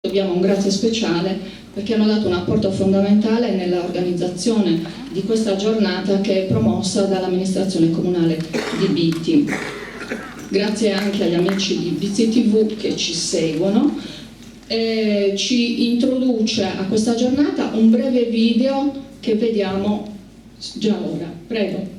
dobbiamo un grazie speciale perché hanno dato un apporto fondamentale nell'organizzazione di questa giornata che è promossa dall'amministrazione comunale di Bitti. Grazie anche agli amici di Bizzi TV che ci seguono. Ci introduce a questa giornata un breve video che vediamo già ora. Prego.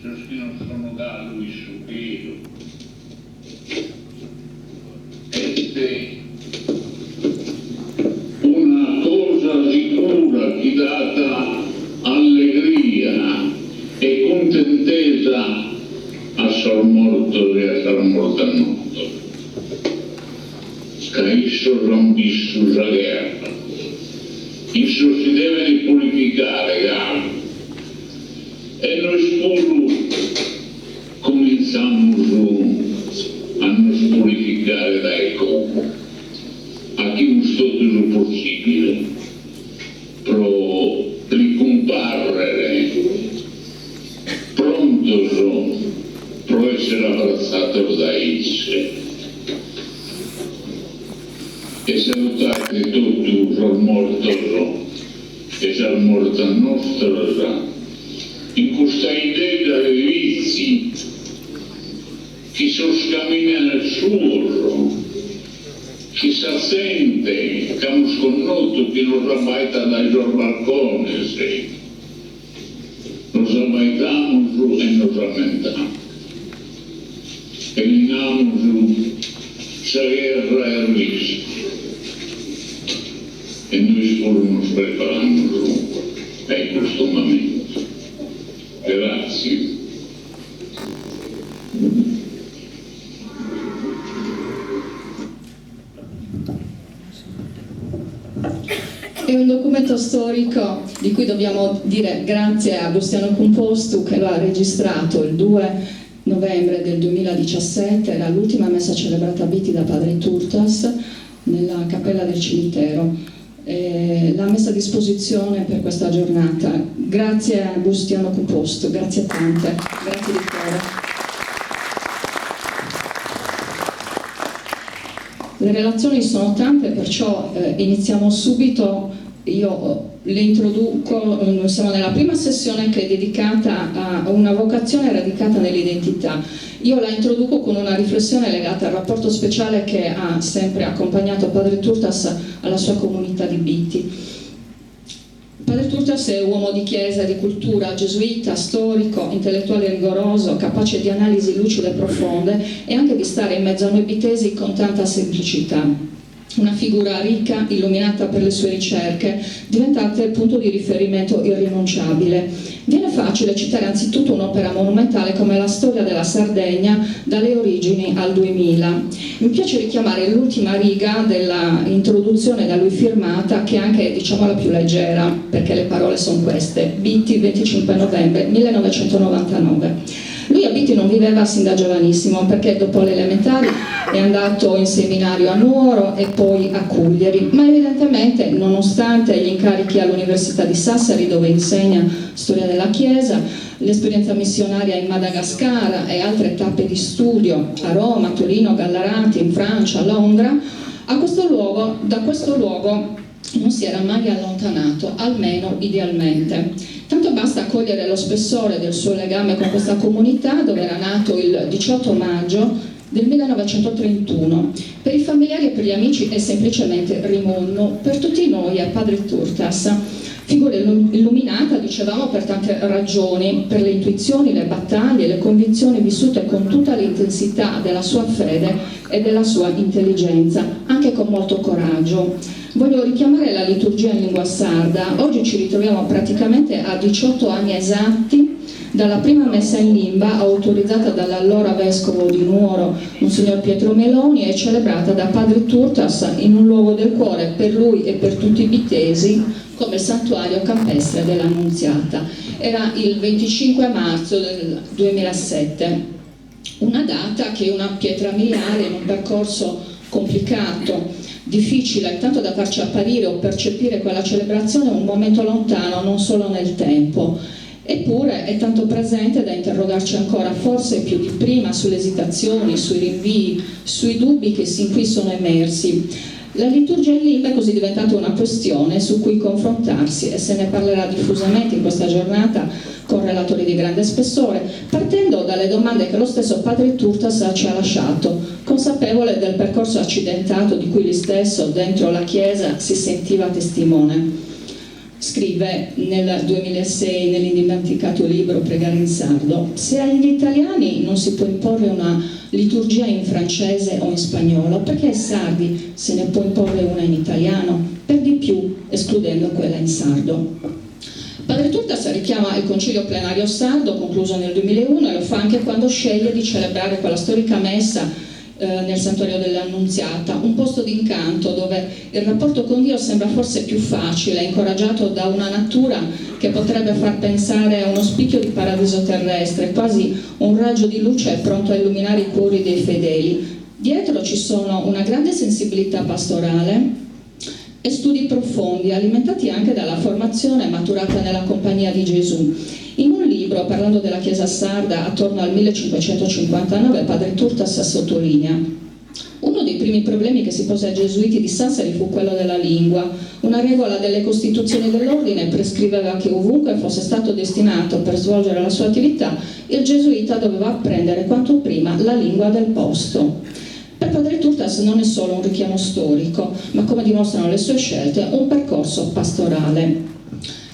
Che non sono gallo il supero e una cosa sicura che data allegria e contentezza a sor morto e a sor morta notte scaissero rambissu la guerra isso si deve purificare gallo e noi pure cominciamo a nos purificare dai corpi a chi un tutto possibile per ricomparere pronto per essere abbracciato da esse e salutare tutti il morto e il morto nostro in questa idea dei vizi che sono scammina nel suo che si sente che hanno sconnoto che non rabbaita dai loro balconi nos abbaitamos e nos lamentamos e minamos la guerra e il rischio e noi solo nos preparamos a questo momento. Grazie. È un documento storico di cui dobbiamo dire grazie a Bustiano Compostu che lo ha registrato il 2 novembre del 2017, era l'ultima messa celebrata a Bitti da padre Turtas nella cappella del cimitero. L'ha messa a disposizione per questa giornata. Grazie a Bustiano Compostu, grazie tante, grazie di cuore. Le relazioni sono tante, perciò iniziamo subito. Io le introduco, siamo nella prima sessione che è dedicata a una vocazione radicata nell'identità. Io la introduco con una riflessione legata al rapporto speciale che ha sempre accompagnato padre Turtas alla sua comunità di Bitti. Padre Turtas è uomo di chiesa, di cultura, gesuita, storico, intellettuale rigoroso, capace di analisi lucide e profonde e anche di stare in mezzo a noi bittesi con tanta semplicità. Una figura ricca, illuminata per le sue ricerche, diventate punto di riferimento irrinunciabile. Viene facile citare anzitutto un'opera monumentale come La storia della Sardegna dalle origini al 2000. Mi piace richiamare l'ultima riga della introduzione da lui firmata, che anche è diciamo la più leggera, perché le parole sono queste: Bitti, 25 novembre 1999. Lui a Bitti non viveva sin da giovanissimo, perché dopo le elementari è andato in seminario a Nuoro e poi a Cugliari, ma evidentemente, nonostante gli incarichi all'Università di Sassari, dove insegna storia della Chiesa, l'esperienza missionaria in Madagascar e altre tappe di studio a Roma, Torino, Gallarati, in Francia, a Londra, da questo luogo non si era mai allontanato, almeno idealmente. Tanto basta cogliere lo spessore del suo legame con questa comunità, dove era nato il 18 maggio del 1931. Per i familiari e per gli amici è semplicemente Rimonno, per tutti noi è padre Turtas. Figura illuminata, dicevamo, per tante ragioni, per le intuizioni, le battaglie, le convinzioni vissute con tutta l'intensità della sua fede e della sua intelligenza, anche con molto coraggio. Voglio richiamare la liturgia in lingua sarda. Oggi ci ritroviamo praticamente a 18 anni esatti dalla prima messa in limba, autorizzata dall'allora vescovo di Nuoro, Monsignor Pietro Meloni, e celebrata da padre Turtas in un luogo del cuore per lui e per tutti i bittesi, come il santuario campestre dell'Annunziata. Era il 25 marzo del 2007, una data che è una pietra miliare in un percorso complicato, difficile, tanto da farci apparire o percepire quella celebrazione un momento lontano non solo nel tempo, eppure è tanto presente da interrogarci ancora, forse più di prima, sulle esitazioni, sui rinvii, sui dubbi che sin qui sono emersi. La liturgia in limba è così diventata una questione su cui confrontarsi, e se ne parlerà diffusamente in questa giornata con relatori di grande spessore, partendo dalle domande che lo stesso padre Turtas ci ha lasciato, consapevole del percorso accidentato di cui lui stesso dentro la Chiesa si sentiva testimone. Scrive nel 2006 nell'indimenticato libro Pregare in sardo: se agli italiani non si può imporre una liturgia in francese o in spagnolo, perché ai sardi se ne può imporre una in italiano, per di più escludendo quella in sardo. Padre Turtas richiama il concilio plenario sardo concluso nel 2001 e lo fa anche quando sceglie di celebrare quella storica messa nel santuario dell'Annunziata, un posto d'incanto dove il rapporto con Dio sembra forse più facile, incoraggiato da una natura che potrebbe far pensare a uno spicchio di paradiso terrestre, quasi un raggio di luce pronto a illuminare i cuori dei fedeli. Dietro ci sono una grande sensibilità pastorale e studi profondi, alimentati anche dalla formazione maturata nella compagnia di Gesù. In un libro, parlando della Chiesa sarda attorno al 1559, padre Turtas sottolinea: uno dei primi problemi che si pose ai gesuiti di Sassari fu quello della lingua. Una regola delle costituzioni dell'ordine prescriveva che ovunque fosse stato destinato per svolgere la sua attività, il gesuita doveva apprendere quanto prima la lingua del posto. Per padre Turtas non è solo un richiamo storico, ma, come dimostrano le sue scelte, un percorso pastorale.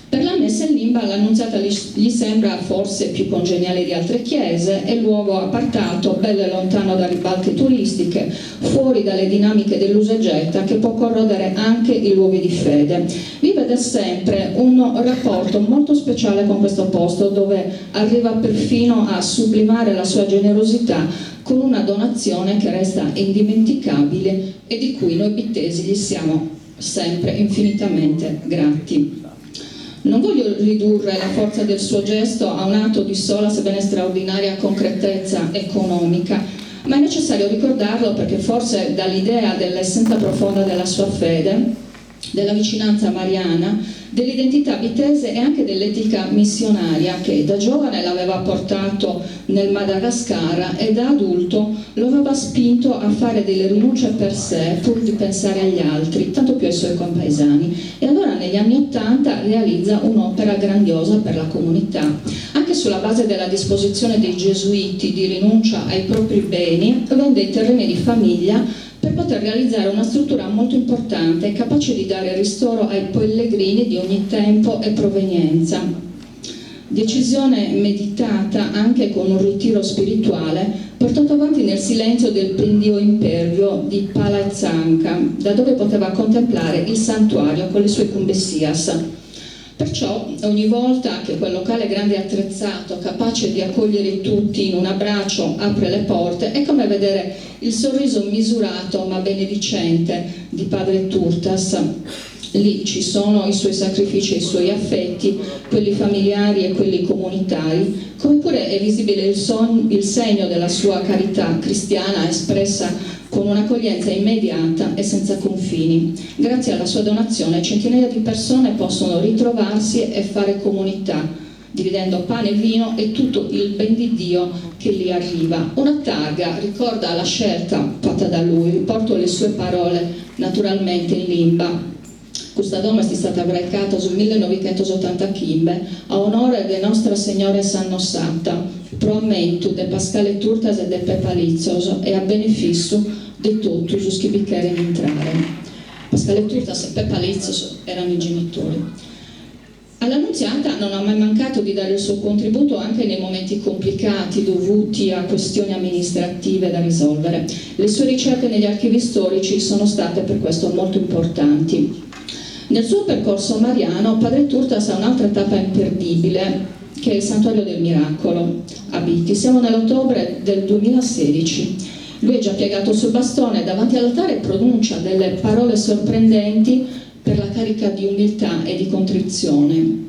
Per la messa in limba l'Annunziata gli sembra forse più congeniale di altre chiese, è luogo appartato, bello e lontano da ribalte turistiche, fuori dalle dinamiche dell'usa e getta che può corrodere anche i luoghi di fede. Vive da sempre un rapporto molto speciale con questo posto, dove arriva perfino a sublimare la sua generosità con una donazione che resta indimenticabile e di cui noi bittesi gli siamo sempre infinitamente grati. Non voglio ridurre la forza del suo gesto a un atto di sola, sebbene straordinaria, concretezza economica, ma è necessario ricordarlo perché forse dall'idea dell'essenza profonda della sua fede, della vicinanza mariana, dell'identità bitese e anche dell'etica missionaria che da giovane l'aveva portato nel Madagascar e da adulto lo aveva spinto a fare delle rinunce per sé pur di pensare agli altri, tanto più ai suoi compaesani. E allora negli anni '80 realizza un'opera grandiosa per la comunità, anche sulla base della disposizione dei gesuiti di rinuncia ai propri beni, vende i terreni di famiglia per poter realizzare una struttura molto importante, capace di dare ristoro ai pellegrini di ogni tempo e provenienza. Decisione meditata anche con un ritiro spirituale portato avanti nel silenzio del pendio impervio di Palazzanca, da dove poteva contemplare il santuario con le sue cumbessias. Perciò ogni volta che quel locale grande e attrezzato, capace di accogliere tutti in un abbraccio, apre le porte, è come vedere il sorriso misurato ma benedicente di padre Turtas. Lì ci sono i suoi sacrifici e i suoi affetti, quelli familiari e quelli comunitari, come pure è visibile il segno della sua carità cristiana espressa con un'accoglienza immediata e senza confini. Grazie alla sua donazione centinaia di persone possono ritrovarsi e fare comunità, dividendo pane e vino e tutto il ben di Dio che lì arriva. Una targa ricorda la scelta fatta da lui, riporto le sue parole naturalmente in limba. Questa doma è stata braicata sul 1985 a onore de Nostra Signora Sannossata, pro ammentu de Pascale Turtas e de Pepalizos e a beneficio de totus os che vi querem entrare. Pascale Turtas e Pepalizos erano i genitori. All'Annunziata non ha mai mancato di dare il suo contributo anche nei momenti complicati dovuti a questioni amministrative da risolvere. Le sue ricerche negli archivi storici sono state per questo molto importanti. Nel suo percorso mariano, padre Turtas ha un'altra tappa imperdibile, che è il Santuario del Miracolo a Bitti. Siamo nell'ottobre del 2016. Lui è già piegato sul bastone davanti all'altare e pronuncia delle parole sorprendenti per la carica di umiltà e di contrizione.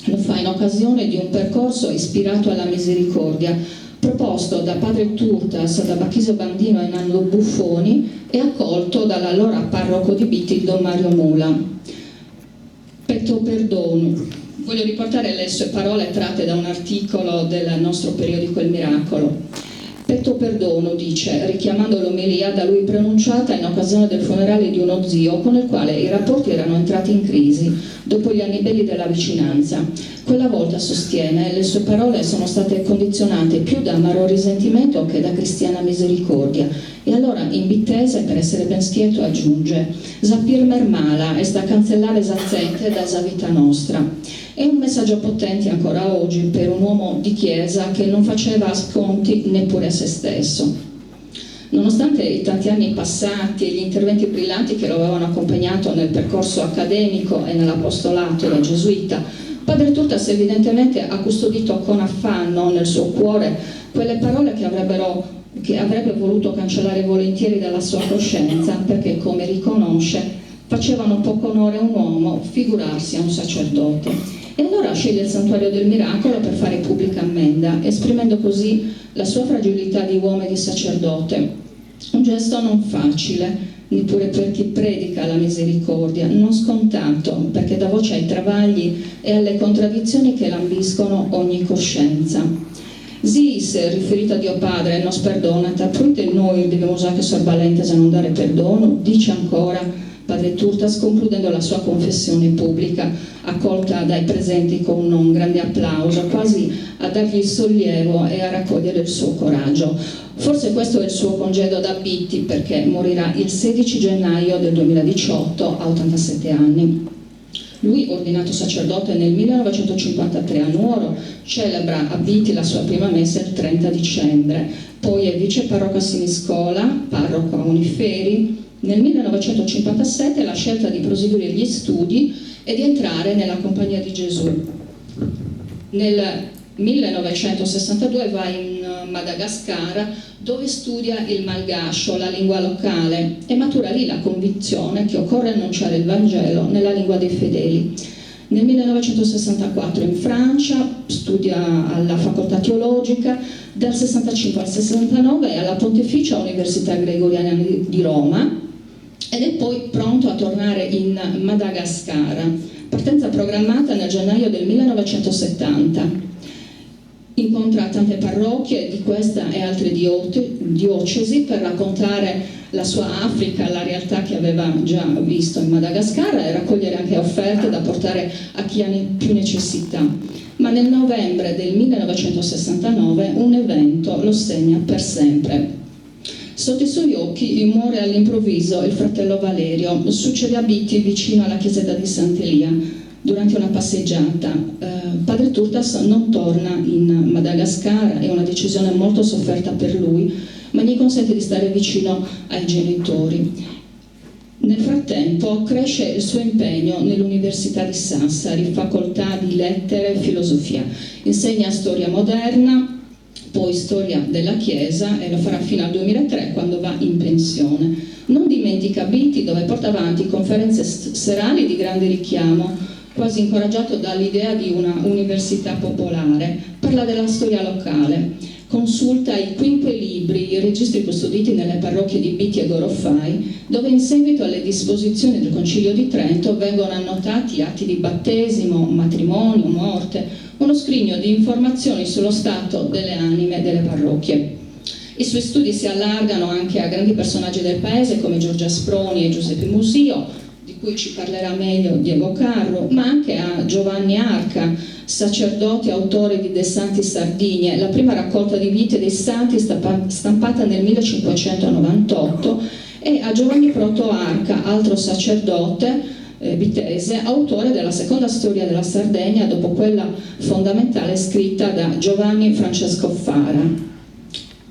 Lo fa in occasione di un percorso ispirato alla misericordia, proposto da padre Turtas, da Bachisio Bandino e Nando Buffoni e accolto dall'allora parroco di Bitti, Don Mario Mula. Petto perdono. Voglio riportare le sue parole tratte da un articolo del nostro periodico Il Miracolo. Petto perdono, dice, richiamando l'omelia da lui pronunciata in occasione del funerale di uno zio con il quale i rapporti erano entrati in crisi dopo gli anni belli della vicinanza. Quella volta, sostiene, le sue parole sono state condizionate più da amaro risentimento che da cristiana misericordia. E allora, in bittese, per essere ben schieto, aggiunge: «Sapir mala e sta cancellare esattamente da sa vita nostra». È un messaggio potente ancora oggi per un uomo di chiesa che non faceva sconti neppure a se stesso. Nonostante i tanti anni passati e gli interventi brillanti che lo avevano accompagnato nel percorso accademico e nell'apostolato da gesuita, padre Turtas evidentemente ha custodito con affanno nel suo cuore quelle parole che avrebbe voluto cancellare volentieri dalla sua coscienza, perché, come riconosce, facevano poco onore a un uomo, figurarsi a un sacerdote. E allora sceglie il Santuario del Miracolo per fare pubblica ammenda, esprimendo così la sua fragilità di uomo e di sacerdote. Un gesto non facile, neppure per chi predica la misericordia, non scontato, perché dà voce ai travagli e alle contraddizioni che lambiscono ogni coscienza. Se riferito a Dio Padre, nos perdonata, proite noi dobbiamo usare che sorbalente se non dare perdono, dice ancora padre Turtas, concludendo la sua confessione pubblica, accolta dai presenti con un grande applauso, quasi a dargli il sollievo e a raccogliere il suo coraggio. Forse questo è il suo congedo da Bitti, perché morirà il 16 gennaio del 2018 a 87 anni. Lui, ordinato sacerdote nel 1953 a Nuoro, celebra a Bitti la sua prima messa il 30 dicembre, poi è viceparroco a Siniscola, parroco a Oniferi. Nel 1957 la scelta di proseguire gli studi e di entrare nella Compagnia di Gesù. Nel 1962 va in Madagascar, dove studia il malgascio, la lingua locale, e matura lì la convinzione che occorre annunciare il Vangelo nella lingua dei fedeli. Nel 1964 in Francia studia alla facoltà teologica, dal 65 al 69 è alla Pontificia Università Gregoriana di Roma ed è poi pronto a tornare in Madagascar, partenza programmata nel gennaio del 1970. Incontra tante parrocchie di questa e altre diocesi per raccontare la sua Africa, la realtà che aveva già visto in Madagascar, e raccogliere anche offerte da portare a chi ha più necessità. Ma nel novembre del 1969 un evento lo segna per sempre. Sotto i suoi occhi muore all'improvviso il fratello Valerio. Succede a Bitti, vicino alla chiesetta di Sant'Elia. Durante una passeggiata, padre Turtas non torna in Madagascar, è una decisione molto sofferta per lui, ma gli consente di stare vicino ai genitori. Nel frattempo cresce il suo impegno nell'Università di Sassari, facoltà di lettere e filosofia. Insegna storia moderna, poi storia della Chiesa, e lo farà fino al 2003, quando va in pensione. Non dimentica Bitti, dove porta avanti conferenze serali di grande richiamo, quasi incoraggiato dall'idea di una università popolare. Parla della storia locale, consulta i quinque libri, i registri custoditi nelle parrocchie di Bitti e Gorofai, dove in seguito alle disposizioni del Concilio di Trento vengono annotati atti di battesimo, matrimonio, morte, uno scrigno di informazioni sullo stato delle anime delle parrocchie. I suoi studi si allargano anche a grandi personaggi del paese come Giorgio Asproni e Giuseppe Musio, di cui ci parlerà meglio Diego Carro, ma anche a Giovanni Arca, sacerdote e autore di De Santi Sardinie, la prima raccolta di vite dei santi stampata nel 1598, e a Giovanni Proto Arca, altro sacerdote vitese, autore della seconda storia della Sardegna dopo quella fondamentale scritta da Giovanni Francesco Fara.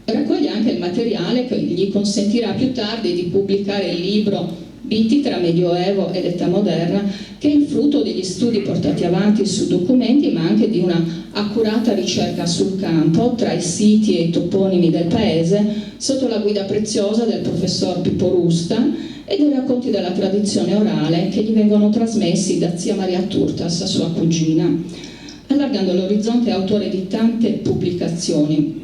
Raccoglie anche il materiale che gli consentirà più tardi di pubblicare il libro viti tra Medioevo ed età moderna, che è il frutto degli studi portati avanti su documenti, ma anche di una accurata ricerca sul campo tra i siti e i toponimi del paese, sotto la guida preziosa del professor Pippo Rusta e dei racconti della tradizione orale che gli vengono trasmessi da zia Maria Turtas, sua cugina. Allargando l'orizzonte è autore di tante pubblicazioni.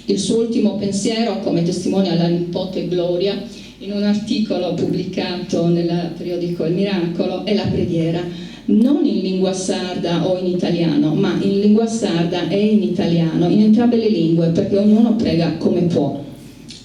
Il suo ultimo pensiero, come testimonia la nipote Gloria, in un articolo pubblicato nel periodico Il Miracolo, è la preghiera, non in lingua sarda o in italiano, ma in lingua sarda e in italiano, in entrambe le lingue, perché ognuno prega come può.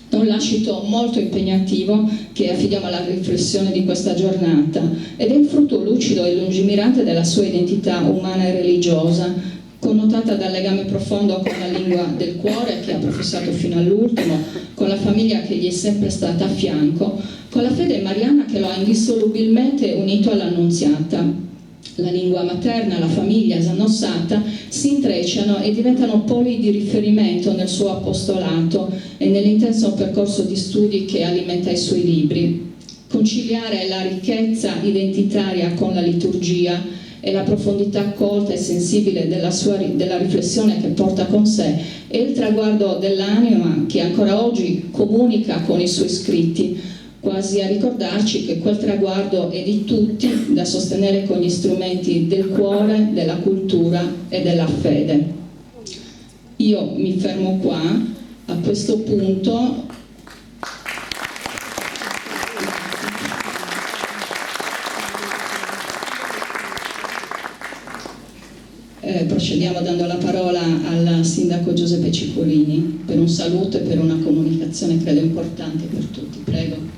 È un lascito molto impegnativo che affidiamo alla riflessione di questa giornata ed è il frutto lucido e lungimirante della sua identità umana e religiosa, connotata dal legame profondo con la lingua del cuore che ha professato fino all'ultimo, con la famiglia che gli è sempre stata a fianco, con la fede mariana che lo ha indissolubilmente unito all'Annunziata. La lingua materna, la famiglia sannossata si intrecciano e diventano poli di riferimento nel suo apostolato e nell'intenso percorso di studi che alimenta i suoi libri. Conciliare la ricchezza identitaria con la liturgia e la profondità colta e sensibile della riflessione che porta con sé è il traguardo dell'anima che ancora oggi comunica con i suoi scritti, quasi a ricordarci che quel traguardo è di tutti, da sostenere con gli strumenti del cuore, della cultura e della fede. Io mi fermo qua, a questo punto procediamo dando la parola al sindaco Giuseppe Cipollini per un saluto e per una comunicazione credo importante per tutti. Prego.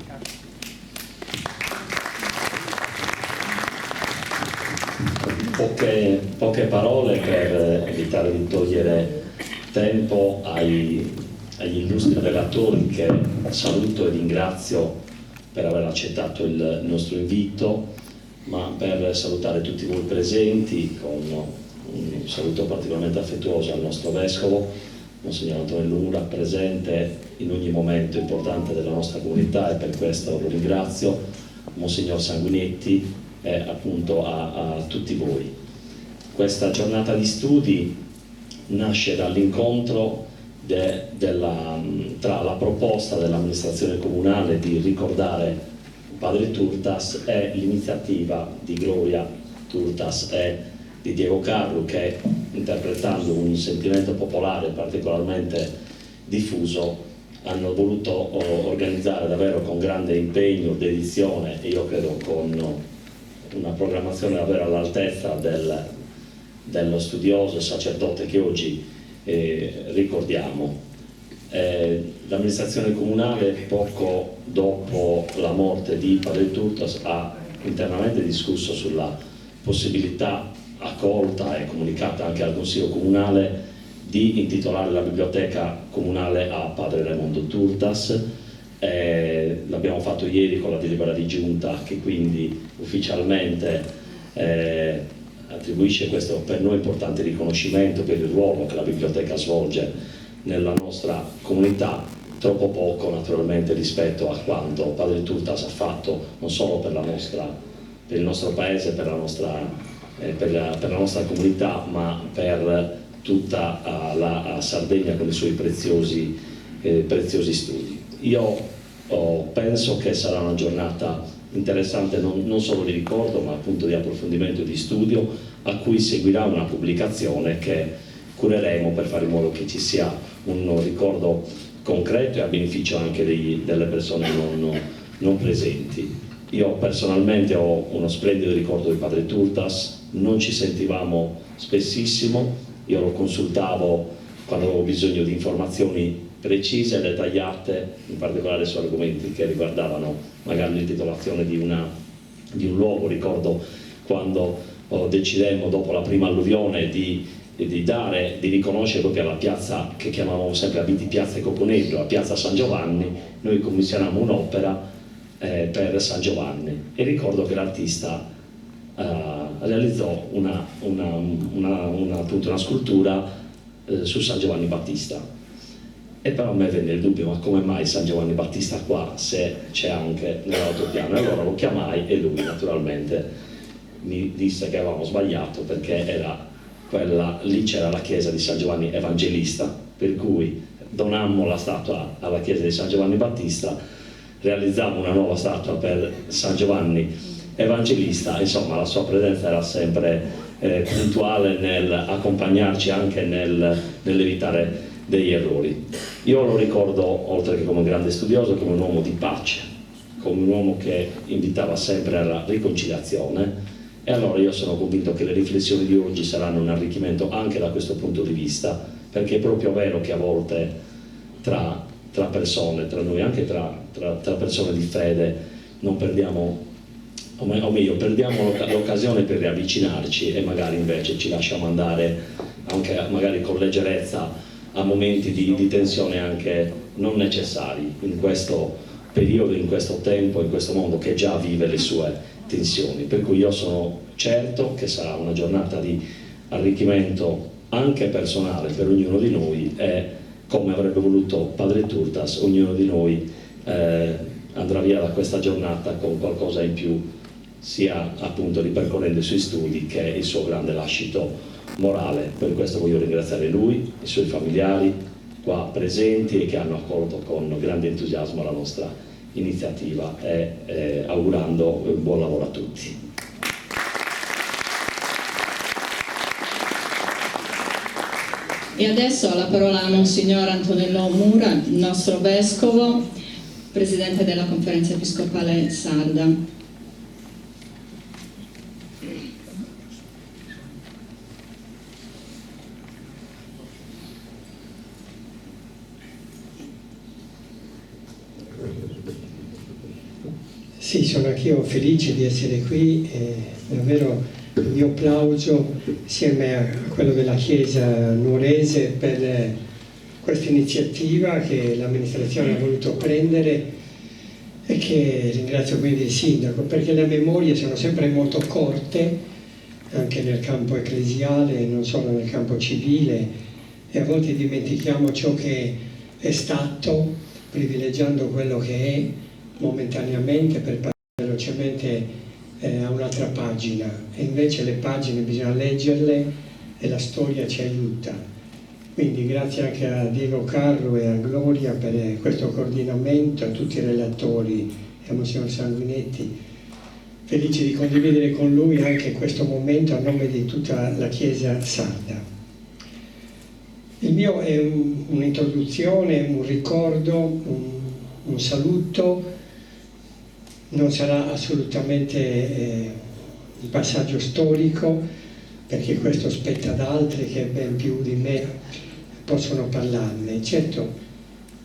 Poche parole per evitare di togliere tempo agli illustri relatori, che saluto e ringrazio per aver accettato il nostro invito, ma per salutare tutti voi presenti con un saluto particolarmente affettuoso al nostro Vescovo, Monsignor Antonio Lura, presente in ogni momento importante della nostra comunità, e per questo lo ringrazio, Monsignor Sanguinetti, e appunto a tutti voi. Questa giornata di studi nasce dall'incontro tra la proposta dell'amministrazione comunale di ricordare Padre Turtas e l'iniziativa di Gloria Turtas e di Diego Carlo, che, interpretando un sentimento popolare particolarmente diffuso, hanno voluto organizzare davvero con grande impegno, dedizione e io credo con una programmazione davvero all'altezza dello studioso e sacerdote che oggi ricordiamo. L'amministrazione comunale, poco dopo la morte di Padre Turtas, ha internamente discusso sulla possibilità accolta e comunicata anche al Consiglio Comunale di intitolare la biblioteca comunale a Padre Raimondo Turtas. L'abbiamo fatto ieri con la delibera di giunta, che quindi ufficialmente attribuisce questo per noi importante riconoscimento per il ruolo che la biblioteca svolge nella nostra comunità, troppo poco naturalmente rispetto a quanto Padre Turtas ha fatto non solo per il nostro paese, per la nostra comunità, ma per tutta la Sardegna con i suoi preziosi studi. Io penso che sarà una giornata interessante non solo di ricordo, ma appunto di approfondimento e di studio, a cui seguirà una pubblicazione che cureremo per fare in modo che ci sia un ricordo concreto e a beneficio anche delle persone non presenti. Io personalmente ho uno splendido ricordo di Padre Turtas, non ci sentivamo spessissimo, io lo consultavo quando avevo bisogno di informazioni precise e dettagliate, in particolare su argomenti che riguardavano magari l'intitolazione di un luogo. Ricordo quando decidemmo, dopo la prima alluvione, di riconoscere proprio alla piazza che chiamavamo sempre Abiti Piazza Coconello, la piazza San Giovanni, noi commissionammo un'opera per San Giovanni, e ricordo che l'artista realizzò una scultura su San Giovanni Battista. E però a me venne il dubbio, ma come mai San Giovanni Battista qua, se c'è anche nell'altopiano? E allora lo chiamai e lui naturalmente mi disse che avevamo sbagliato, perché era quella, lì c'era la chiesa di San Giovanni Evangelista, per cui donammo la statua alla chiesa di San Giovanni Battista, realizzammo una nuova statua per San Giovanni Evangelista. Insomma, la sua presenza era sempre puntuale nel accompagnarci anche nell'evitare degli errori. Io lo ricordo, oltre che come un grande studioso, come un uomo di pace, come un uomo che invitava sempre alla riconciliazione, e allora io sono convinto che le riflessioni di oggi saranno un arricchimento anche da questo punto di vista, perché è proprio vero che a volte tra persone, tra noi, anche tra persone di fede, non perdiamo, o meglio, perdiamo l'occasione per riavvicinarci, e magari invece ci lasciamo andare anche magari con leggerezza a momenti di tensione anche non necessari in questo periodo, in questo tempo, in questo mondo che già vive le sue tensioni. Per cui io sono certo che sarà una giornata di arricchimento anche personale per ognuno di noi, e come avrebbe voluto Padre Turtas, ognuno di noi andrà via da questa giornata con qualcosa in più, sia appunto ripercorrendo i suoi studi che il suo grande lascito morale. Per questo voglio ringraziare lui, i suoi familiari qua presenti e che hanno accolto con grande entusiasmo la nostra iniziativa, e augurando un buon lavoro a tutti. E adesso ha la parola a Monsignor Antonello Mura, il nostro vescovo, presidente della Conferenza Episcopale Sarda. Sì, sono anch'io felice di essere qui, e davvero il mio plauso insieme a quello della Chiesa nuorese per questa iniziativa che l'amministrazione ha voluto prendere, e che ringrazio quindi il sindaco, perché le memorie sono sempre molto corte anche nel campo ecclesiale, non solo nel campo civile, e a volte dimentichiamo ciò che è stato, privilegiando quello che è momentaneamente per passare velocemente a un'altra pagina, e invece le pagine bisogna leggerle e la storia ci aiuta. Quindi grazie anche a Diego Carlo e a Gloria per questo coordinamento, a tutti i relatori e a Monsignor Sanguinetti, felice di condividere con lui anche questo momento a nome di tutta la Chiesa sarda. Il mio è un'introduzione, un ricordo, un saluto. Non sarà assolutamente un passaggio storico, perché questo spetta ad altri che ben più di me possono parlarne. Certo,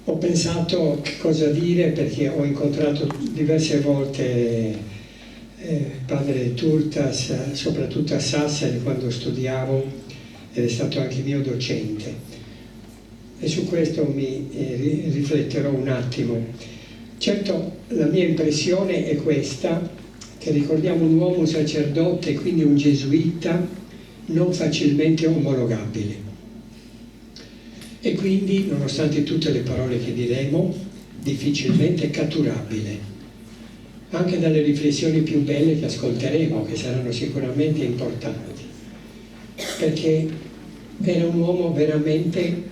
ho pensato che cosa dire, perché ho incontrato diverse volte Padre Turtas, soprattutto a Sassari quando studiavo, ed è stato anche mio docente. E su questo mi rifletterò un attimo. Certo, la mia impressione è questa, che ricordiamo un uomo, un sacerdote, quindi un gesuita, non facilmente omologabile. E quindi, nonostante tutte le parole che diremo, difficilmente catturabile. Anche dalle riflessioni più belle che ascolteremo, che saranno sicuramente importanti. Perché era un uomo veramente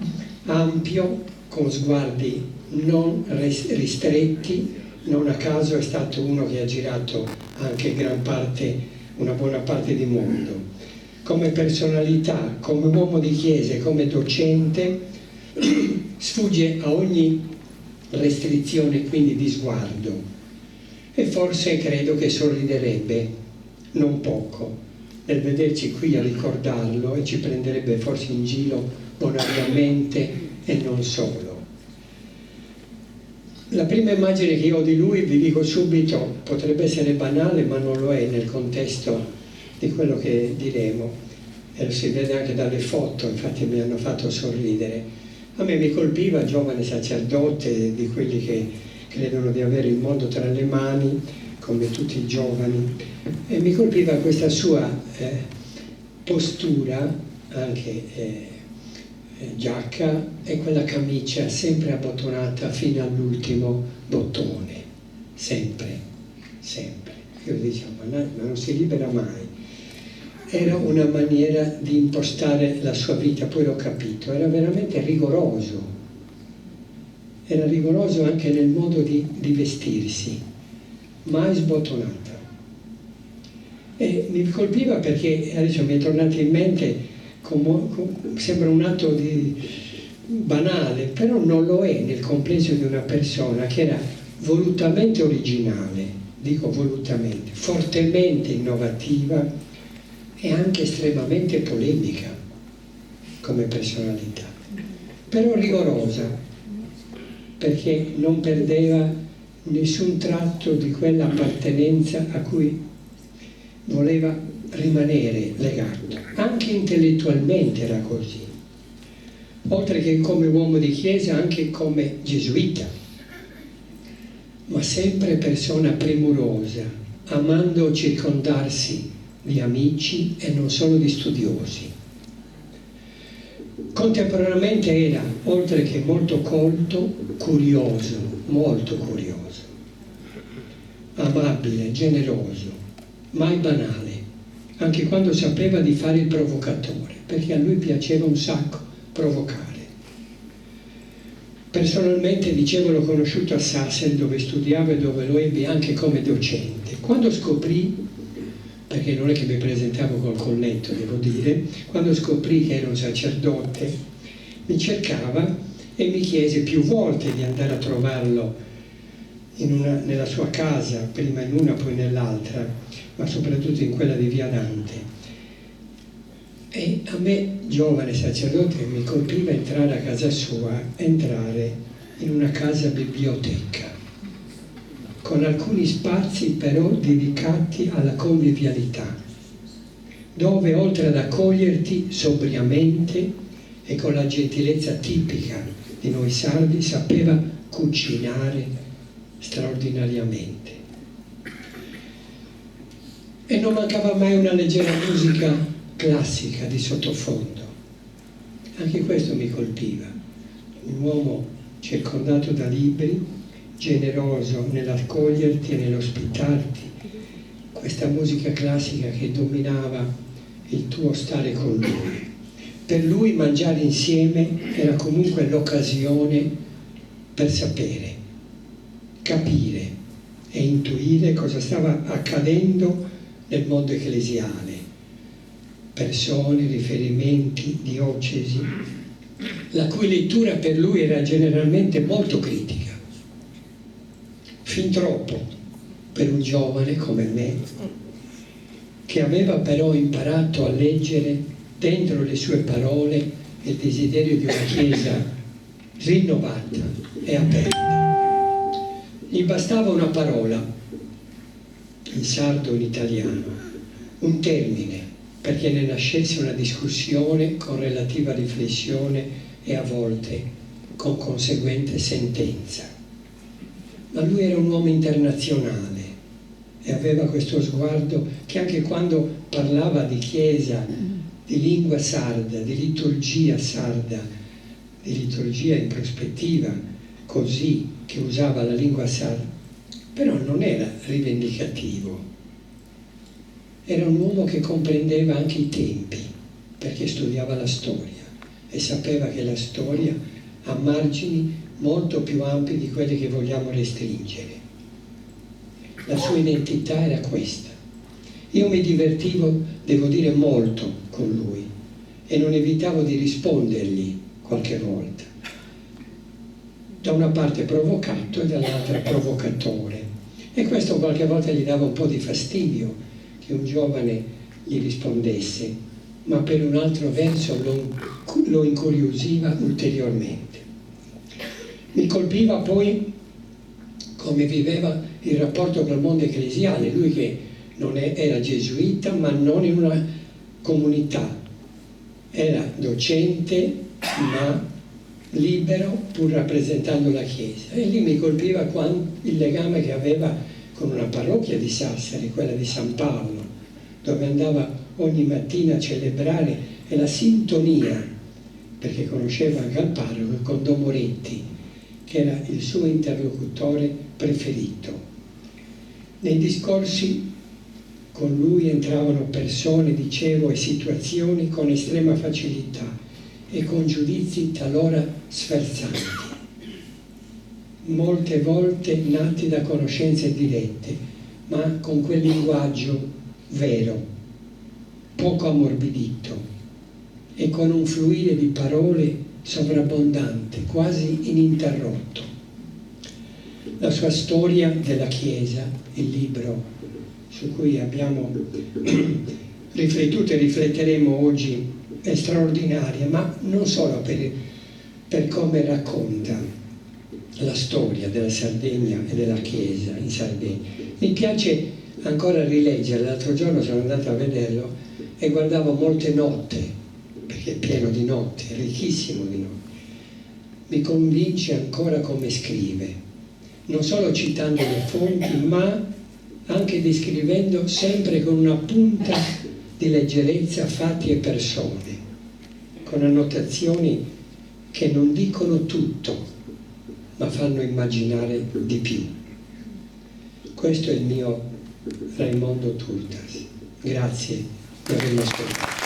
ampio, con sguardi non ristretti, non a caso è stato uno che ha girato anche una buona parte di mondo. Come personalità, come uomo di chiesa, come docente, sfugge a ogni restrizione quindi di sguardo, e forse credo che sorriderebbe non poco nel vederci qui a ricordarlo, e ci prenderebbe forse in giro bonariamente e non solo. La prima immagine che io ho di lui, vi dico subito, potrebbe essere banale, ma non lo è nel contesto di quello che diremo, e lo si vede anche dalle foto, infatti mi hanno fatto sorridere. A me mi colpiva, giovane sacerdote, di quelli che credono di avere il mondo tra le mani, come tutti i giovani, e mi colpiva questa sua postura anche giacca e quella camicia sempre abbottonata fino all'ultimo bottone, sempre, sempre. Io dicevo, ma non si libera mai. Era una maniera di impostare la sua vita, poi l'ho capito, era veramente rigoroso. Era rigoroso anche nel modo di vestirsi, mai sbottonata. E mi colpiva perché adesso mi è tornato in mente, sembra un atto banale, però non lo è nel complesso di una persona che era volutamente originale, dico volutamente, fortemente innovativa e anche estremamente polemica come personalità, però rigorosa, perché non perdeva nessun tratto di quell'appartenenza a cui voleva rimanere legato. Anche intellettualmente era così, oltre che come uomo di chiesa anche come gesuita, ma sempre persona premurosa, amando circondarsi di amici e non solo di studiosi. Contemporaneamente era, oltre che molto colto, curioso, molto curioso, amabile, generoso, mai banale, anche quando sapeva di fare il provocatore, perché a lui piaceva un sacco provocare. Personalmente, dicevo, l'ho conosciuto a Sassel, dove studiava e dove lo ebbi anche come docente. Quando scoprì, perché non è che mi presentavo col colletto, devo dire, quando scoprì che era un sacerdote, mi cercava e mi chiese più volte di andare a trovarlo nella sua casa, prima in una poi nell'altra, ma soprattutto in quella di Via Dante. E a me, giovane sacerdote, mi colpiva entrare a casa sua, entrare in una casa biblioteca, con alcuni spazi però dedicati alla convivialità, dove oltre ad accoglierti sobriamente e con la gentilezza tipica di noi sardi, sapeva cucinare straordinariamente. E non mancava mai una leggera musica classica di sottofondo. Anche questo mi colpiva. Un uomo circondato da libri, generoso nell'accoglierti e nell'ospitarti, questa musica classica che dominava il tuo stare con lui. Per lui mangiare insieme era comunque l'occasione per sapere, capire e intuire cosa stava accadendo nel mondo ecclesiale, persone, riferimenti, diocesi, la cui lettura per lui era generalmente molto critica, fin troppo per un giovane come me, che aveva però imparato a leggere dentro le sue parole il desiderio di una Chiesa rinnovata e aperta. Gli bastava una parola, in sardo o in italiano, un termine, perché ne nascesse una discussione con relativa riflessione e a volte con conseguente sentenza. Ma lui era un uomo internazionale e aveva questo sguardo che anche quando parlava di Chiesa, di lingua sarda, di liturgia sarda, di liturgia in prospettiva, così che usava la lingua sarda, però non era rivendicativo. Era un uomo che comprendeva anche i tempi, perché studiava la storia e sapeva che la storia ha margini molto più ampi di quelli che vogliamo restringere. La sua identità era questa. Io mi divertivo, devo dire, molto con lui e non evitavo di rispondergli qualche volta. Da una parte provocato e dall'altra provocatore. E questo qualche volta gli dava un po' di fastidio che un giovane gli rispondesse, ma per un altro verso lo incuriosiva ulteriormente. Mi colpiva poi come viveva il rapporto col mondo ecclesiale, lui che non era gesuita ma non in una comunità, era docente ma libero pur rappresentando la Chiesa, e lì mi colpiva il legame che aveva con una parrocchia di Sassari, quella di San Paolo, dove andava ogni mattina a celebrare, e la sintonia perché conosceva anche il parroco, con Don Moretti, che era il suo interlocutore preferito. Nei discorsi con lui entravano persone, dicevo, e situazioni con estrema facilità e con giudizi talora sferzanti, molte volte nati da conoscenze dirette, ma con quel linguaggio vero, poco ammorbidito e con un fluire di parole sovrabbondante, quasi ininterrotto. La sua storia della Chiesa, il libro su cui abbiamo riflettuto e rifletteremo oggi, è straordinaria, ma non solo per come racconta la storia della Sardegna e della Chiesa in Sardegna. Mi piace ancora rileggere, l'altro giorno sono andato a vederlo e guardavo molte note, perché è pieno di note, è ricchissimo di note. Mi convince ancora come scrive, non solo citando le fonti, ma anche descrivendo sempre con una punta di leggerezza fatti e persone, con annotazioni che non dicono tutto, ma fanno immaginare di più. Questo è il mio Raimondo Turtas. Grazie di avermi ascoltato.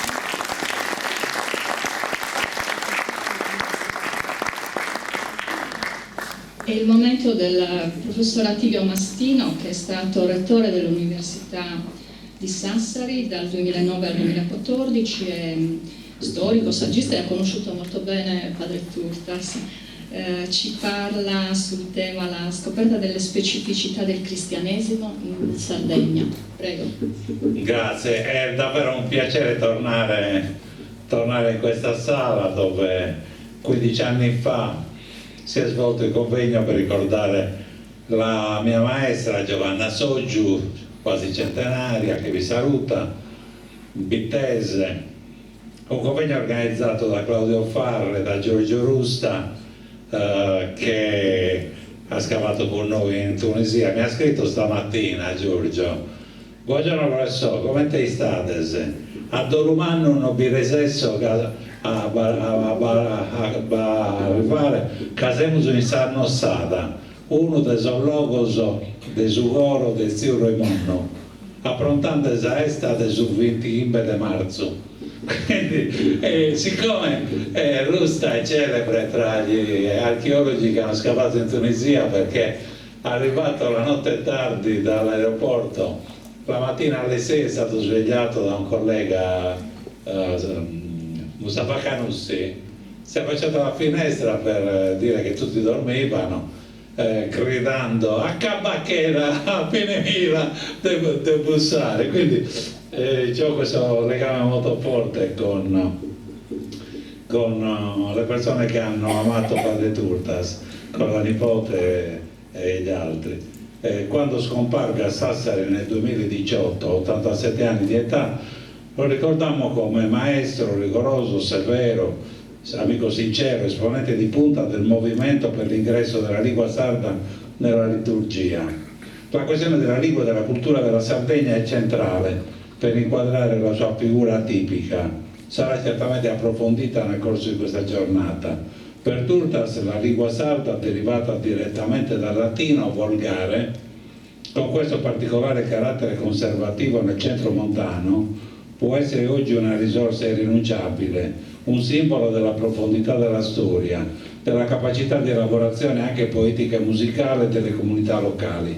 È il momento del professor Attilio Mastino, che è stato rettore dell'Università di Sassari dal 2009 al 2014, è storico, saggista e ha conosciuto molto bene padre Turtas. Ci parla sul tema la scoperta delle specificità del cristianesimo in Sardegna. Prego. Grazie, è davvero un piacere tornare in questa sala dove 15 anni fa si è svolto il convegno per ricordare la mia maestra Giovanna Soggiu, quasi centenaria, che vi saluta, bittese. Un convegno organizzato da Claudio Farre, da Giorgio Rusta, che ha scavato con noi in Tunisia. Mi ha scritto stamattina Giorgio: buongiorno professore, come te state? A Dolumanno non biresesso a arrivare casemos in Sarnossada, uno dei zoologos de Sugoro de zio Raimondo, approntando esa estate sul 20 di marzo. Quindi, siccome Rusta è celebre tra gli archeologi che hanno scavato in Tunisia, perché arrivato la notte tardi dall'aeroporto, la mattina alle 6 è stato svegliato da un collega, Mustafa Canussi, si è affacciato alla finestra per dire che tutti dormivano, gridando a cabacchera, appena mira devo bussare. Quindi ho questo legame molto forte con le persone che hanno amato padre Turtas, con la nipote e gli altri. Quando scomparve a Sassari nel 2018, 87 anni di età, lo ricordammo come maestro rigoroso, severo, amico sincero, esponente di punta del movimento per l'ingresso della lingua sarda nella liturgia. La questione della lingua e della cultura della Sardegna è centrale per inquadrare la sua figura tipica. Sarà certamente approfondita nel corso di questa giornata. Per Turtas la lingua sarda, derivata direttamente dal latino volgare, con questo particolare carattere conservativo nel centro montano, può essere oggi una risorsa irrinunciabile, un simbolo della profondità della storia, della capacità di elaborazione anche poetica e musicale delle comunità locali.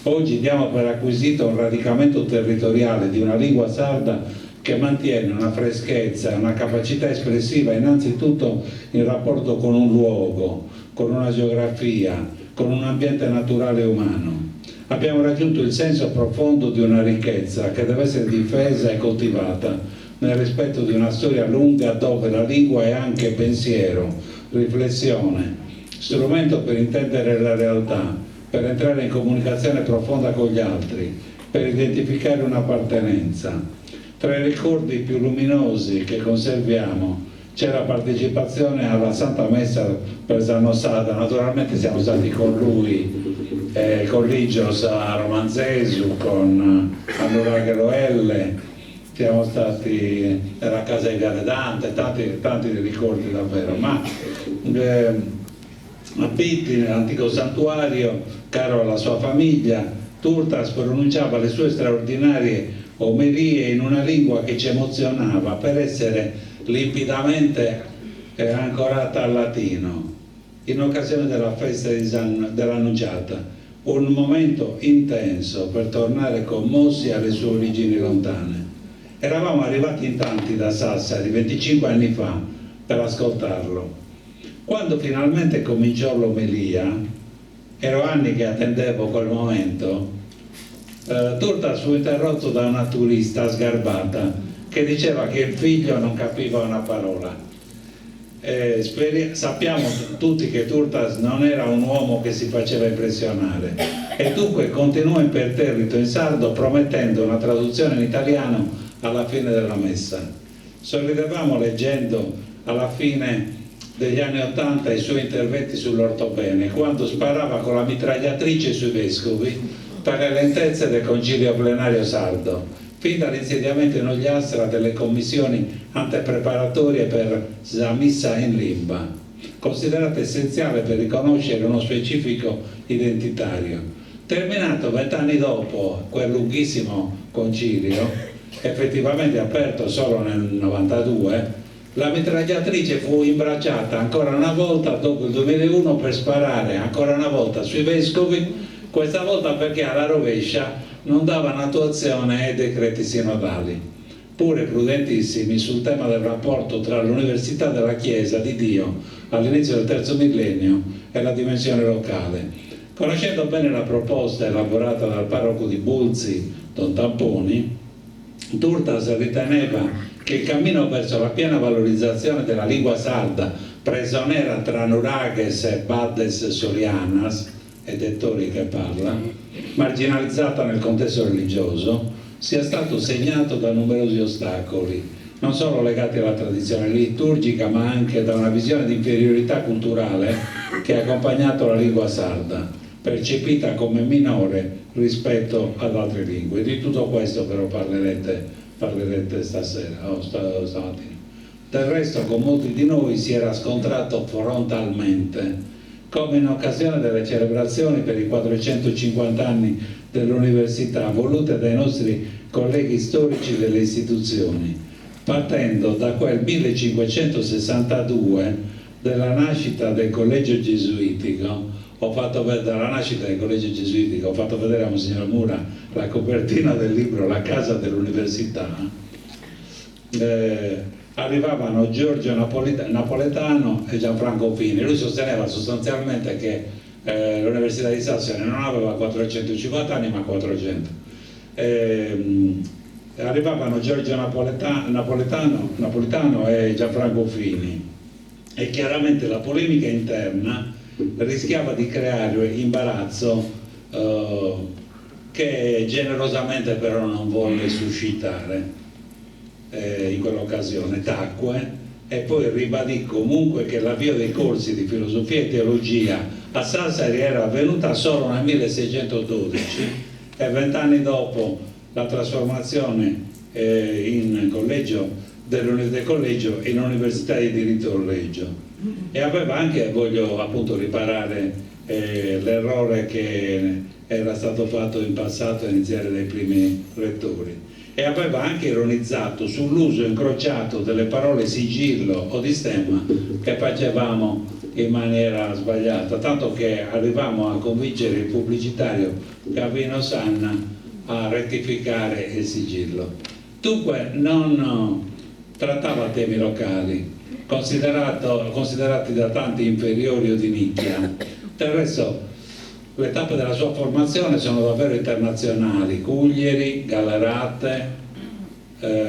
Oggi diamo per acquisito un radicamento territoriale di una lingua sarda che mantiene una freschezza e una capacità espressiva innanzitutto in rapporto con un luogo, con una geografia, con un ambiente naturale e umano. Abbiamo raggiunto il senso profondo di una ricchezza che deve essere difesa e coltivata nel rispetto di una storia lunga dove la lingua è anche pensiero, riflessione, strumento per intendere la realtà, per entrare in comunicazione profonda con gli altri, per identificare un'appartenenza. Tra i ricordi più luminosi che conserviamo c'è la partecipazione alla Santa Messa per Sarnossada. Naturalmente siamo stati con lui, con Ligios a Romanzesu, con Anurag Loelle, siamo stati nella casa di Viale Dante, tanti ricordi davvero, ma a Pitti, nell'antico santuario, caro alla sua famiglia, Turtas pronunciava le sue straordinarie omelie in una lingua che ci emozionava per essere limpidamente ancorata al latino. In occasione della festa dell'Annunciata, un momento intenso per tornare commossi alle sue origini lontane. Eravamo arrivati in tanti da Sassari 25 anni fa per ascoltarlo. Quando finalmente cominciò l'omelia, ero anni che attendevo quel momento, Turtas fu interrotto da una turista sgarbata che diceva che il figlio non capiva una parola. Sappiamo tutti che Turtas non era un uomo che si faceva impressionare e dunque continuò imperterrito in sardo promettendo una traduzione in italiano alla fine della messa. Sorridevamo leggendo alla fine degli anni '80 i suoi interventi sull'ortobene, quando sparava con la mitragliatrice sui vescovi per le lentezze del concilio plenario sardo, fin dall'insediamento in Ogliastra delle commissioni antepreparatorie per la missa in limba, considerata essenziale per riconoscere uno specifico identitario. Terminato 20 anni dopo quel lunghissimo concilio, effettivamente aperto solo nel 92, la mitragliatrice fu imbracciata ancora una volta dopo il 2001 per sparare ancora una volta sui vescovi, questa volta perché alla rovescia non davano attuazione ai decreti sinodali, pure prudentissimi sul tema del rapporto tra l'università della Chiesa di Dio all'inizio del terzo millennio e la dimensione locale. Conoscendo bene la proposta elaborata dal parroco di Bulzi, Don Tamponi, Turtas riteneva che il cammino verso la piena valorizzazione della lingua sarda, presonera tra nuraghes e baddes solianas, e dettori che parla, marginalizzata nel contesto religioso, sia stato segnato da numerosi ostacoli, non solo legati alla tradizione liturgica, ma anche da una visione di inferiorità culturale che ha accompagnato la lingua sarda, percepita come minore rispetto ad altre lingue. Di tutto questo però parlerete stasera o stamattina. Del resto con molti di noi si era scontrato frontalmente, come in occasione delle celebrazioni per i 450 anni dell'università volute dai nostri colleghi storici delle istituzioni, partendo da quel 1562 della nascita del collegio gesuitico. Dalla nascita del collegio gesuitico ho fatto vedere a Monsignor Mura la copertina del libro La casa dell'università. Arrivavano Giorgio Napoletano e Gianfranco Fini. Lui sosteneva sostanzialmente che l'Università di Sassari non aveva 450 anni ma 400. Arrivavano Giorgio Napolitano e Gianfranco Fini e chiaramente la polemica interna rischiava di creare imbarazzo che generosamente però non volle suscitare. In quell'occasione tacque e poi ribadì comunque che l'avvio dei corsi di filosofia e teologia a Sassari era avvenuta solo nel 1612 e 20 anni dopo la trasformazione del collegio in Università di Diritto Reggio, e aveva anche, voglio appunto riparare l'errore che era stato fatto in passato a iniziare dai primi rettori, e aveva anche ironizzato sull'uso incrociato delle parole sigillo o di stemma che facevamo in maniera sbagliata, tanto che arrivavamo a convincere il pubblicitario Gavino Sanna a rettificare il sigillo. Dunque non trattava temi locali, considerati da tanti inferiori o di nicchia. Del resto le tappe della sua formazione sono davvero internazionali: Cuglieri, Gallerate,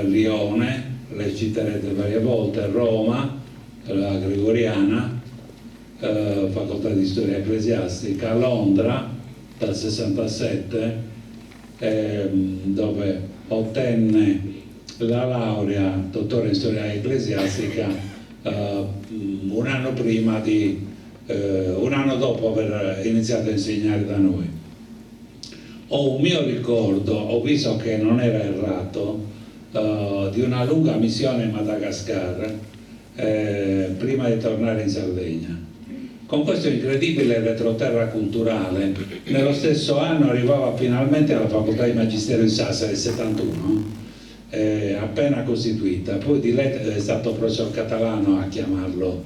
Lione, le citerete varie volte, Roma, la Gregoriana, facoltà di storia ecclesiastica, Londra dal 67, dove ottenne la laurea dottore in storia ecclesiastica un anno dopo aver iniziato a insegnare da noi. Ho un mio ricordo, ho visto che non era errato, di una lunga missione in Madagascar prima di tornare in Sardegna. Con questo incredibile retroterra culturale, nello stesso anno arrivava finalmente alla facoltà di Magistero di Sassari, 71, appena costituita. Poi di lei è stato il professor Catalano a chiamarlo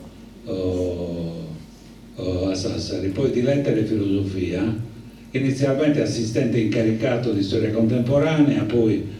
a Sassari, poi di lettere e filosofia, inizialmente assistente incaricato di storia contemporanea, poi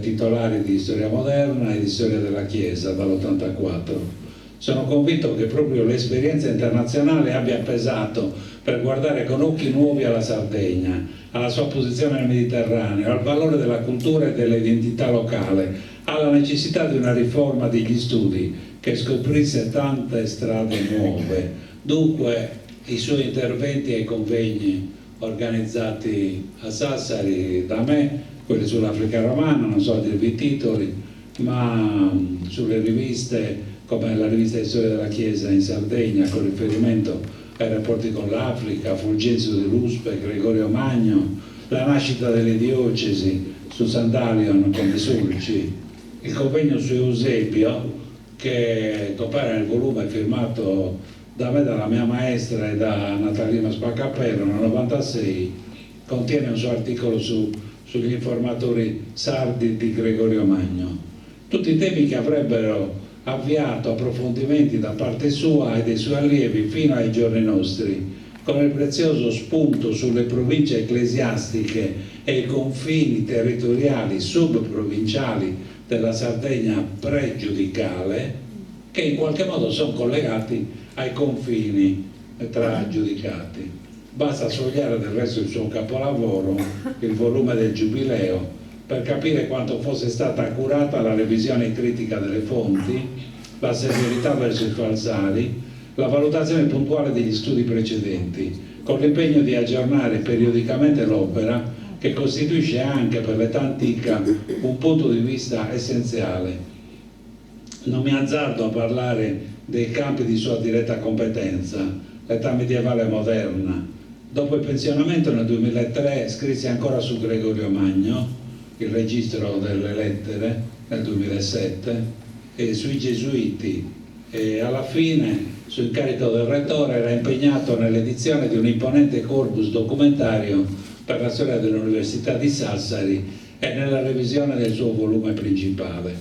titolare di storia moderna e di storia della Chiesa dall'84. Sono convinto che proprio l'esperienza internazionale abbia pesato per guardare con occhi nuovi alla Sardegna, alla sua posizione nel Mediterraneo, al valore della cultura e dell'identità locale, alla necessità di una riforma degli studi che scoprisse tante strade nuove. Dunque i suoi interventi ai convegni organizzati a Sassari da me, quelli sull'Africa romana, non so dirvi i titoli, ma sulle riviste come la rivista di storia della Chiesa in Sardegna, con riferimento ai rapporti con l'Africa, Fulgenzio de Luspe, Gregorio Magno, la nascita delle diocesi su Sandalion con De Sulci, il convegno su Eusebio che compare nel volume firmato da me, dalla mia maestra e da Natalina Spaccapello nel 96, contiene un suo articolo sugli informatori sardi di Gregorio Magno. Tutti temi che avrebbero avviato approfondimenti da parte sua e dei suoi allievi fino ai giorni nostri, con il prezioso spunto sulle province ecclesiastiche e i confini territoriali subprovinciali della Sardegna pregiudicale, che in qualche modo sono collegati ai confini tra giudicati. Basta sfogliare del resto il suo capolavoro, il volume del Giubileo, per capire quanto fosse stata accurata la revisione critica delle fonti, la severità verso i falsari, la valutazione puntuale degli studi precedenti, con l'impegno di aggiornare periodicamente l'opera, che costituisce anche per l'età antica un punto di vista essenziale. Non mi azzardo a parlare dei campi di sua diretta competenza, l'età medievale moderna. Dopo il pensionamento nel 2003 scrisse ancora su Gregorio Magno, il registro delle lettere nel 2007, e sui Gesuiti, e alla fine, su incarico del rettore, era impegnato nell'edizione di un imponente corpus documentario per la storia dell'Università di Sassari e nella revisione del suo volume principale.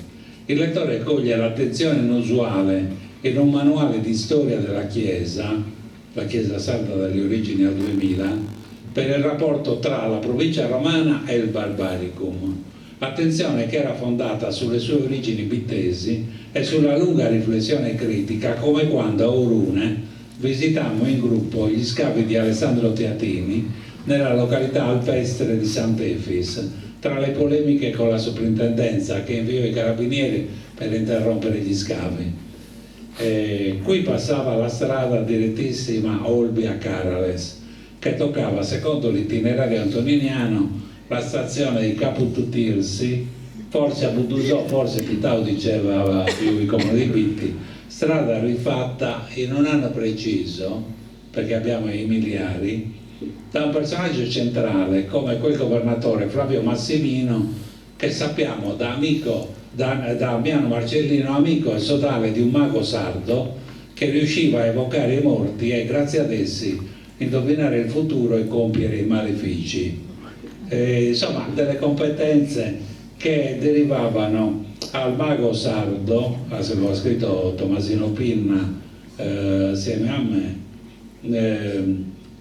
Il lettore coglie l'attenzione inusuale in un manuale di storia della Chiesa, la Chiesa sarda dalle origini al 2000, per il rapporto tra la provincia romana e il Barbaricum. Attenzione che era fondata sulle sue origini bittesi e sulla lunga riflessione critica, come quando a Orune visitammo in gruppo gli scavi di Alessandro Teatini nella località alpestre di Sant'Efis, tra le polemiche con la soprintendenza che inviò i carabinieri per interrompere gli scavi. Qui passava la strada direttissima Olbia-Carales, che toccava, secondo l'itinerario antoniniano, la stazione di Capututirsi, forse a Budusò, forse Pitao diceva più i comodi bitti, strada rifatta in un anno preciso, perché abbiamo i miliari, da un personaggio centrale come quel governatore Flavio Massimino, che sappiamo da Amiano Marcellino, amico e sodale di un mago sardo che riusciva a evocare i morti e grazie ad essi indovinare il futuro e compiere i malefici. Insomma, delle competenze che derivavano al mago sardo, se lo ha scritto Tommasino Pinna assieme a me,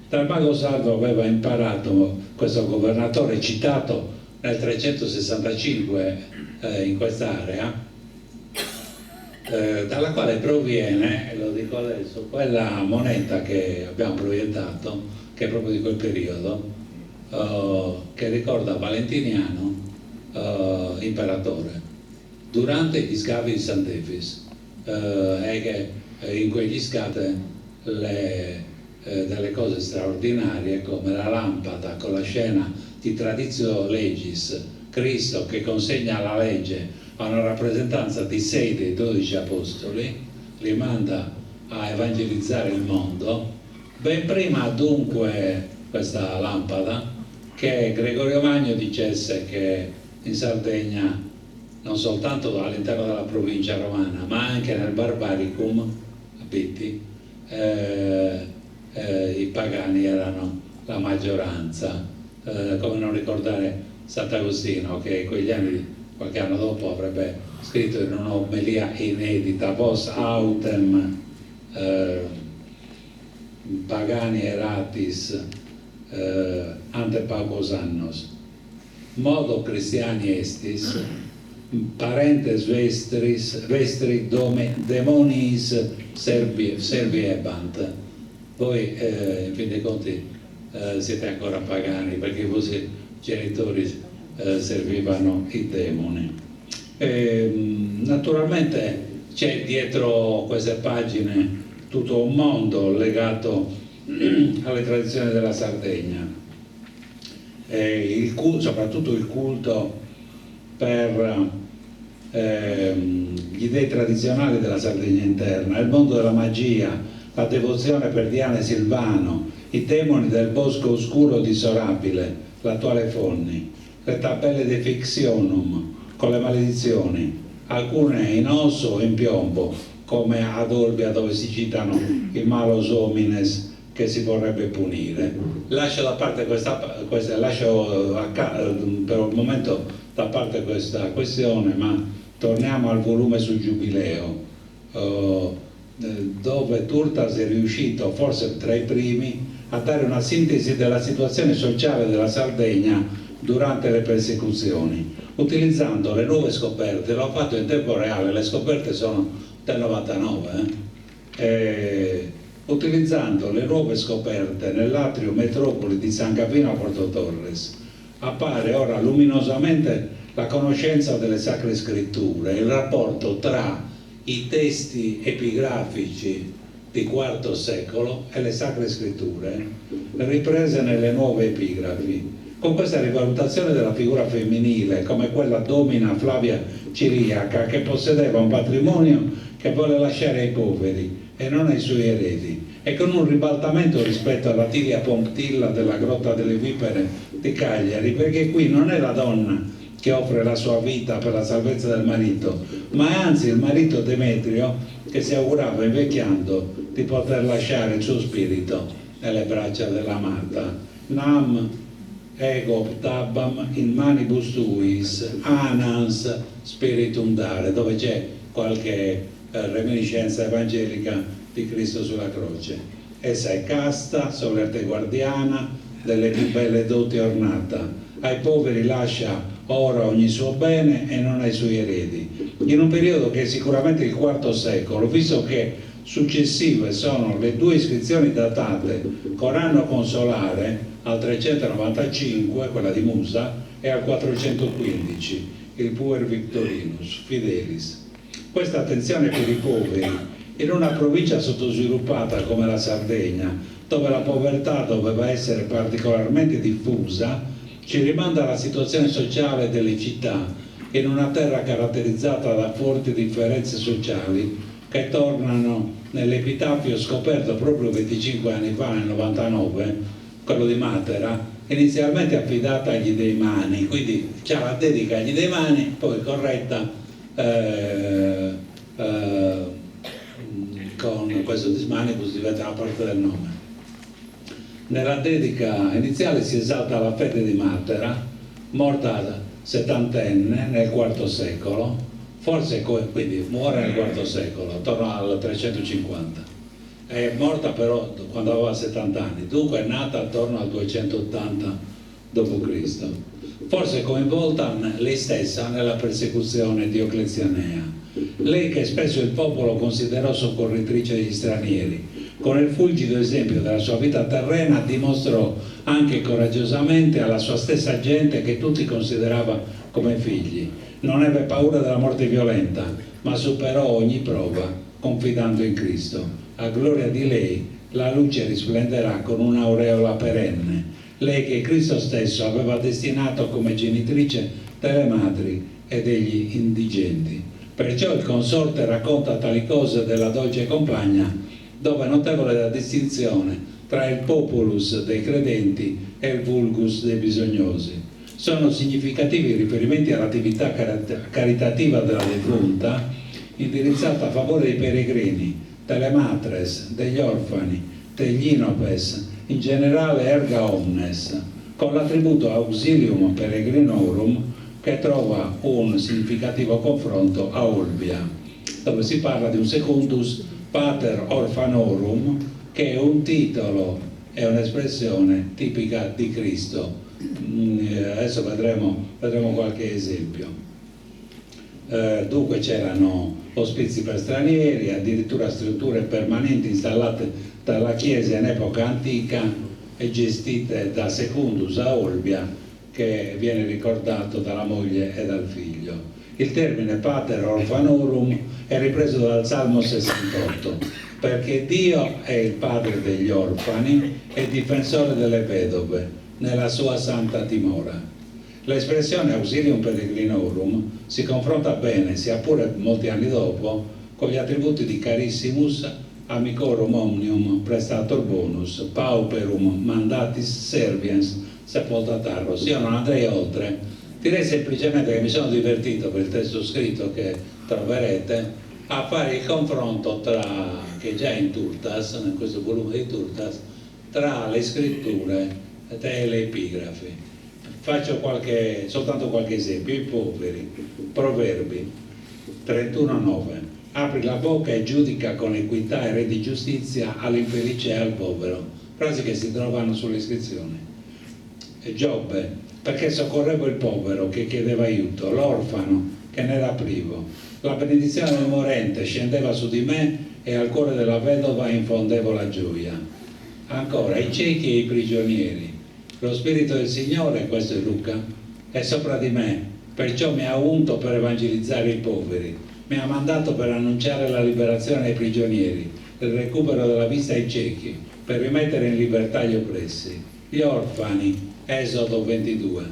dal mago sardo aveva imparato questo governatore citato nel 365 in quest'area, dalla quale proviene, lo dico adesso, quella moneta che abbiamo proiettato, che è proprio di quel periodo, che ricorda Valentiniano, imperatore, durante gli scavi di Sant'Efis, e che in quegli scavi delle cose straordinarie come la lampada con la scena di Traditio Legis, Cristo che consegna la legge a una rappresentanza di 6 dei 12 apostoli, li manda a evangelizzare il mondo. Ben prima dunque questa lampada che Gregorio Magno dicesse che in Sardegna non soltanto all'interno della provincia romana, ma anche nel Barbaricum, a Pitti, i pagani erano la maggioranza. Come non ricordare Sant'Agostino, che quegli anni, qualche anno dopo, avrebbe scritto in un'omelia inedita: vos autem pagani eratis ante paucos annos, modo Christiani estis, parentes vestri demonis serviebant. Voi in fin dei conti siete ancora pagani, perché i vostri genitori servivano i demoni. Naturalmente c'è dietro queste pagine tutto un mondo legato alle tradizioni della Sardegna, soprattutto il culto per gli dei tradizionali della Sardegna interna, il mondo della magia, la devozione per Diana e Silvano, i demoni del bosco oscuro di Sorabile, l'attuale Fonni, le tabelle de fictionum con le maledizioni, alcune in osso o in piombo, come ad Olbia, dove si citano il malus homines che si vorrebbe punire. Lascio da parte lascio per un momento da parte questa questione, ma torniamo al volume sul Giubileo, dove Turtas è riuscito, forse tra i primi, a dare una sintesi della situazione sociale della Sardegna durante le persecuzioni, utilizzando le nuove scoperte. L'ho fatto in tempo reale, le scoperte sono del 99, utilizzando le nuove scoperte nell'atrio metropoli di San Gavino a Porto Torres. Appare ora luminosamente la conoscenza delle sacre scritture, il rapporto tra i testi epigrafici di IV secolo e le sacre scritture riprese nelle nuove epigrafi. Con questa rivalutazione della figura femminile come quella domina Flavia Ciriaca, che possedeva un patrimonio che vuole lasciare ai poveri e non ai suoi eredi, e con un ribaltamento rispetto alla Tilia Pomptilla della Grotta delle Vipere di Cagliari, perché qui non è la donna che offre la sua vita per la salvezza del marito, ma è anzi il marito Demetrio che si augurava, invecchiando, di poter lasciare il suo spirito nelle braccia dell'amata. Nam ego tabam in manibus tuis anans spiritum dare, dove c'è qualche reminiscenza evangelica di Cristo sulla croce. Essa è casta, solerte guardiana, delle più belle doti ornata, ai poveri lascia ora ogni suo bene e non ai suoi eredi, in un periodo che è sicuramente il IV secolo, visto che successive sono le due iscrizioni datate con anno consolare al 395, quella di Musa, e al 415, il Puer Victorinus Fidelis. Questa attenzione per i poveri in una provincia sottosviluppata come la Sardegna, dove la povertà doveva essere particolarmente diffusa, ci rimanda alla situazione sociale delle città in una terra caratterizzata da forti differenze sociali che tornano nell'epitafio scoperto proprio 25 anni fa, nel 99, quello di Matera, inizialmente affidata agli Dei Mani, quindi c'è la dedica agli Dei Mani, poi corretta con questo dismanibus, diventa una parte del nome. Nella dedica iniziale si esalta la fede di Matera, morta settantenne nel IV secolo, forse quindi muore nel IV secolo, attorno al 350. È morta però quando aveva 70 anni, dunque è nata attorno al 280 d.C. Forse coinvolta lei stessa nella persecuzione dioclezianea. Lei che spesso il popolo considerò soccorritrice degli stranieri, con il fulgido esempio della sua vita terrena dimostrò anche coraggiosamente alla sua stessa gente che tutti considerava come figli. Non ebbe paura della morte violenta, ma superò ogni prova confidando in Cristo. A gloria di lei la luce risplenderà con un'aureola perenne. Lei che Cristo stesso aveva destinato come genitrice delle madri e degli indigenti. Perciò il consorte racconta tali cose della dolce compagna, dove è notevole la distinzione tra il populus dei credenti e il vulgus dei bisognosi. Sono significativi i riferimenti all'attività caritativa della defunta indirizzata a favore dei peregrini, delle matres, degli orfani, degli inopes, in generale erga omnes, con l'attributo auxilium peregrinorum che trova un significativo confronto a Olbia, dove si parla di un secundus pater orphanorum, che è un titolo e un'espressione tipica di Cristo. Adesso vedremo qualche esempio. Dunque c'erano ospizi per stranieri, addirittura strutture permanenti installate dalla Chiesa in epoca antica e gestite da Secundus a Olbia, che viene ricordato dalla moglie e dal figlio. Il termine pater orphanorum è ripreso dal Salmo 68, perché Dio è il padre degli orfani e difensore delle vedove nella sua santa dimora. L'espressione auxilium peregrinorum si confronta bene, sia pure molti anni dopo, con gli attributi di carissimus, amicorum omnium, prestator bonus, pauperum, mandatis serviens, sepultatarros. Io non andrei oltre, direi semplicemente che mi sono divertito per il testo scritto che troverete a fare il confronto tra, che già in Turtas, in questo volume di Turtas, tra le scritture e le epigrafi. Faccio soltanto qualche esempio. I poveri, Proverbi 31,9: apri la bocca e giudica con equità e redi giustizia all'infelice e al povero. Frasi che si trovano sulle iscrizioni. Giobbe: perché soccorrevo il povero che chiedeva aiuto, l'orfano che ne era privo. La benedizione del morente scendeva su di me e al cuore della vedova infondevo la gioia. Ancora, i ciechi e i prigionieri. Lo Spirito del Signore, questo è Luca, è sopra di me, perciò mi ha unto per evangelizzare i poveri, mi ha mandato per annunciare la liberazione ai prigionieri, il recupero della vista ai ciechi, per rimettere in libertà gli oppressi, gli orfani. Esodo 22: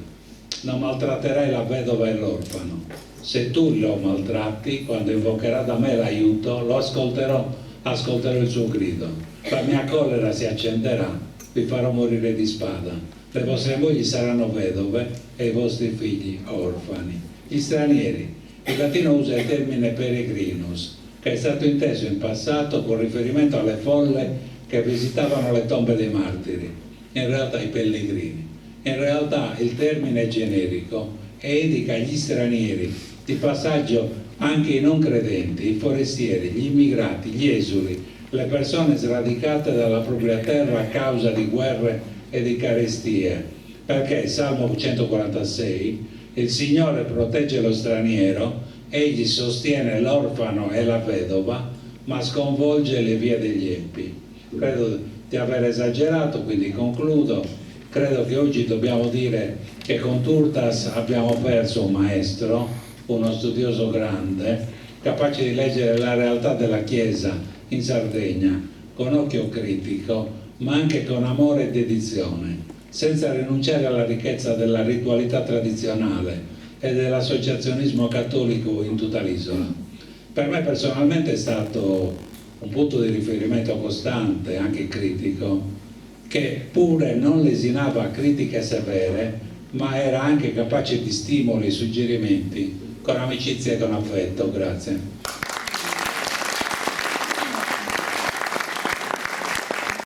non maltratterai la vedova e l'orfano. Se tu lo maltratti, quando invocherà da me l'aiuto, lo ascolterò il suo grido. La mia collera si accenderà, vi farò morire di spada. Le vostre mogli saranno vedove e i vostri figli orfani. Gli stranieri. Il latino usa il termine peregrinus, che è stato inteso in passato con riferimento alle folle che visitavano le tombe dei martiri, in realtà i pellegrini. In realtà il termine è generico e indica gli stranieri di passaggio, anche i non credenti, i forestieri, gli immigrati, gli esuli, le persone sradicate dalla propria terra a causa di guerre e di carestie, perché Salmo 146: il Signore protegge lo straniero, egli sostiene l'orfano e la vedova, ma sconvolge le vie degli empi. Credo di aver esagerato, quindi concludo. Credo che oggi dobbiamo dire che con Turtas abbiamo perso un maestro, uno studioso grande, capace di leggere la realtà della Chiesa in Sardegna con occhio critico, ma anche con amore e dedizione, senza rinunciare alla ricchezza della ritualità tradizionale e dell'associazionismo cattolico in tutta l'isola. Per me personalmente è stato un punto di riferimento costante, anche critico, che pure non lesinava critiche severe, ma era anche capace di stimoli e suggerimenti con amicizia e con affetto. Grazie.